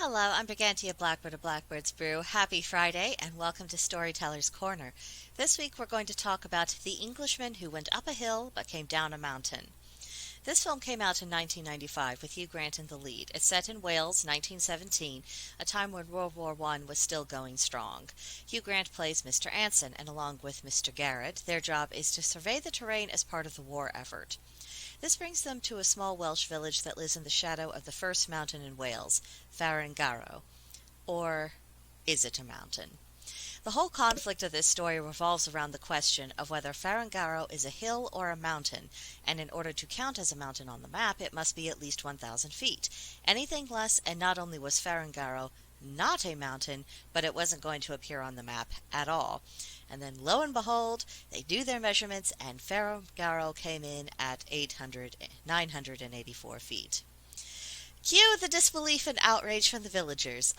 Hello, I'm Brigantia Blackbird of Blackbird's Brew. Happy Friday, and welcome to Storyteller's Corner. This week we're going to talk about The Englishman Who Went Up a Hill But Came Down a Mountain. This film came out in 1995 with Hugh Grant in the lead. It's set in Wales, 1917, a time when World War I was still going strong. Hugh Grant plays Mr. Anson, and along with Mr. Garrett, their job is to survey the terrain as part of the war effort. This brings them to a small Welsh village that lives in the shadow of the first mountain in Wales, Farangarrow. Or is it a mountain? The whole conflict of this story revolves around the question of whether Farangarrow is a hill or a mountain, and in order to count as a mountain on the map, it must be at least 1,000 feet. Anything less, and not only was Farangarrow not a mountain, but it wasn't going to appear on the map at all. And then lo and behold, they do their measurements, and Farangarrow came in at 984 feet. Cue the disbelief and outrage from the villagers.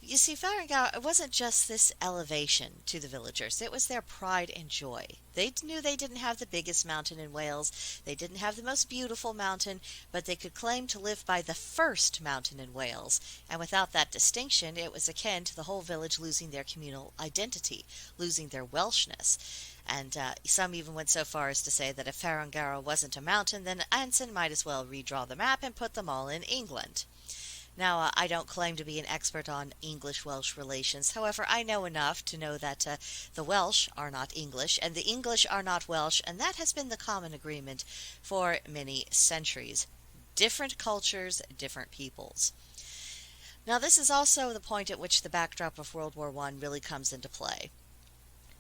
You see, Farangarrow, it wasn't just this elevation to the villagers. It was their pride and joy. They knew they didn't have the biggest mountain in Wales. They didn't have the most beautiful mountain, but they could claim to live by the first mountain in Wales. And without that distinction, it was akin to the whole village losing their communal identity, losing their Welshness. And some even went so far as to say that if Farangarrow wasn't a mountain, then Anson might as well redraw the map and put them all in England. Now, I don't claim to be an expert on English-Welsh relations. However, I know enough to know that the Welsh are not English, and the English are not Welsh, and that has been the common agreement for many centuries. Different cultures, different peoples. Now, this is also the point at which the backdrop of World War I really comes into play.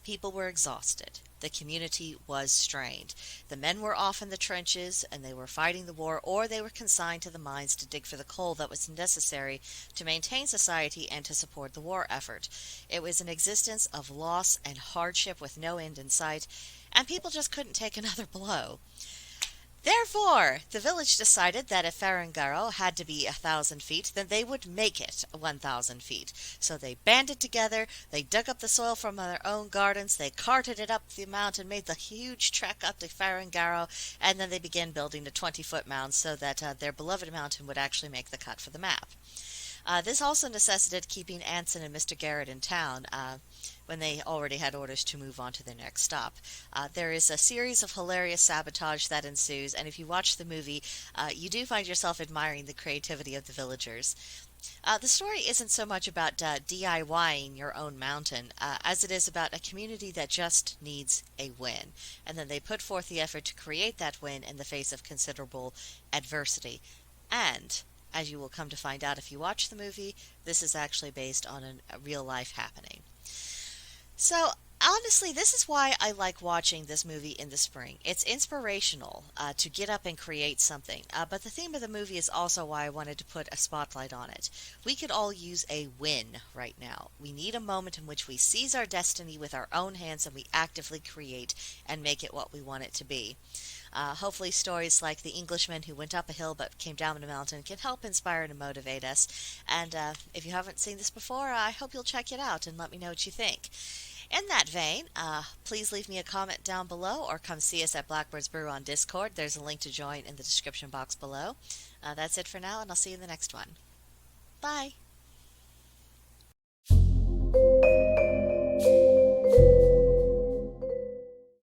People were exhausted. The community was strained. The men were off in the trenches and they were fighting the war, or they were consigned to the mines to dig for the coal that was necessary to maintain society and to support the war effort. It was an existence of loss and hardship with no end in sight, and people just couldn't take another blow. Therefore, the village decided that if Farangarrow had to be 1,000 feet, then they would make it 1,000 feet. So they banded together, they dug up the soil from their own gardens, they carted it up the mountain, made the huge trek up to Farangarrow, and then they began building a 20-foot mound so that their beloved mountain would actually make the cut for the map. This also necessitated keeping Anson and Mr. Garrett in town when they already had orders to move on to their next stop. There is a series of hilarious sabotage that ensues, and if you watch the movie, you do find yourself admiring the creativity of the villagers. The story isn't so much about DIYing your own mountain as it is about a community that just needs a win, and then they put forth the effort to create that win in the face of considerable adversity. And as you will come to find out if you watch the movie, this is actually based on a real life happening. So, honestly, this is why I like watching this movie in the spring. It's inspirational to get up and create something, but the theme of the movie is also why I wanted to put a spotlight on it. We could all use a win right now. We need a moment in which we seize our destiny with our own hands and we actively create and make it what we want it to be. Hopefully stories like The Englishman Who Went Up a Hill But Came Down a Mountain can help inspire and motivate us. And if you haven't seen this before, I hope you'll check it out and let me know what you think. In that vein, please leave me a comment down below or come see us at Blackbird's Brew on Discord. There's a link to join in the description box below. That's it for now, and I'll see you in the next one. Bye!